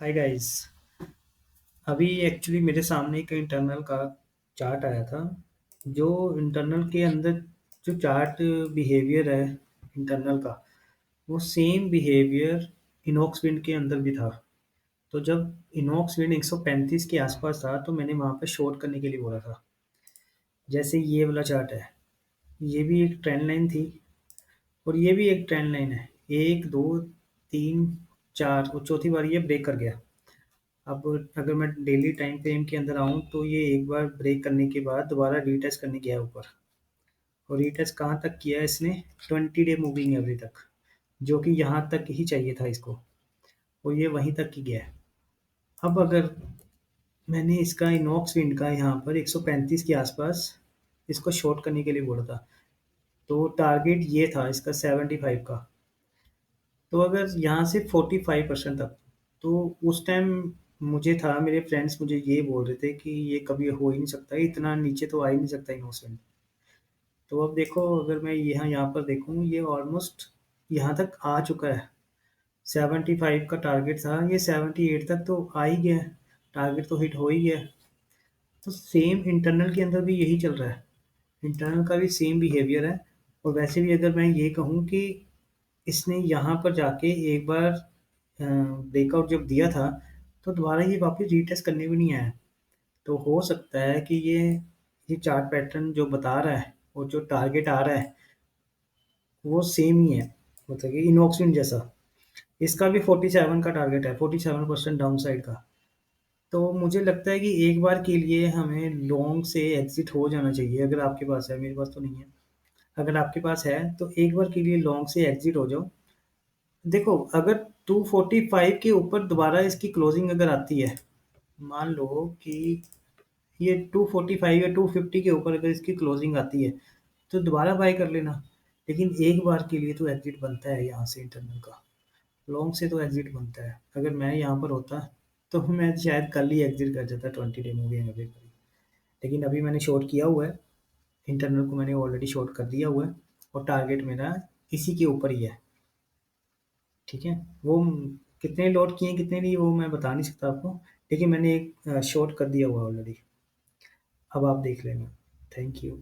Hi guys. अभी actually मेरे सामने एक इंटरनल का चार्ट आया था। जो इंटरनल के अंदर जो चार्ट बिहेवियर है इंटरनल का, वो सेम बिहेवियर इनॉक्स विंड के अंदर भी था। तो जब इनॉक्स विंड 135 के आसपास था तो मैंने वहाँ पे शॉर्ट करने के लिए बोला था। जैसे ये वाला चार्ट है, ये भी एक ट्रेंड लाइन थी और ये भी एक ट्रेंड लाइन है। एक दो तीन चार और चौथी बार ये ब्रेक कर गया। अब अगर मैं डेली टाइम फ्रेम के अंदर आऊँ तो ये एक बार ब्रेक करने के बाद दोबारा रीटेस्ट करने गया ऊपर। और रीटेस्ट कहाँ तक किया है इसने? 20 डे मूविंग एवरेज तक, जो कि यहाँ तक ही चाहिए था इसको, और ये वहीं तक ही गया है। अब अगर मैंने इसका इनॉक्स विंड का यहाँ पर 135 के आसपास इसको शॉर्ट करने के लिए बोला था, तो टारगेट ये था इसका 75 का। तो अगर यहाँ से 45% तक, तो उस टाइम मुझे था, मेरे फ्रेंड्स मुझे ये बोल रहे थे कि ये कभी हो ही नहीं सकता, इतना नीचे तो आ ही नहीं सकता इनोसेंट। तो अब देखो, अगर मैं यहाँ पर देखूँ, ये ऑलमोस्ट यहाँ तक आ चुका है। 75 का टारगेट था, ये 78 तक तो आ ही गया है। टारगेट तो हिट हो ही गया है। तो सेम इंटरनल के अंदर भी यही चल रहा है। इंटरनल का भी सेम बिहेवियर है। और वैसे भी अगर मैं ये कहूँ कि इसने यहाँ पर जाके एक बार ब्रेकआउट जब दिया था, तो दोबारा ये वापस रीटेस्ट करने भी नहीं आया। तो हो सकता है कि ये चार्ट पैटर्न जो बता रहा है और जो टारगेट आ रहा है वो सेम ही है। मतलब कि इनॉक्सिन जैसा इसका भी 47 का टारगेट है, 47% डाउन साइड का। तो मुझे लगता है कि एक बार के लिए हमें लॉन्ग से एग्जिट हो जाना चाहिए। अगर आपके पास है, मेरे पास तो नहीं है। अगर आपके पास है तो एक बार के लिए लॉन्ग से एग्जिट हो जाओ। देखो, अगर 245 के ऊपर दोबारा इसकी क्लोजिंग अगर आती है, मान लो कि ये 245 या 250 के ऊपर अगर इसकी क्लोजिंग आती है, तो दोबारा बाय कर लेना। लेकिन एक बार के लिए तो एग्जिट बनता है यहाँ से इंटरनल का। लॉन्ग से तो एग्जिट बनता है। अगर मैं यहाँ पर होता तो मैं शायद कल ही एग्जिट कर जाता 20 डे मूविंग एवरेज पर। लेकिन अभी मैंने शॉर्ट किया हुआ है, इंटरनल को मैंने ऑलरेडी शॉर्ट कर दिया हुआ है, और टारगेट मेरा इसी के ऊपर ही है। ठीक है, वो कितने लॉट किए कितने नहीं वो मैं बता नहीं सकता आपको। लेकिन मैंने एक शॉर्ट कर दिया हुआ ऑलरेडी। अब आप देख लेना। Thank you.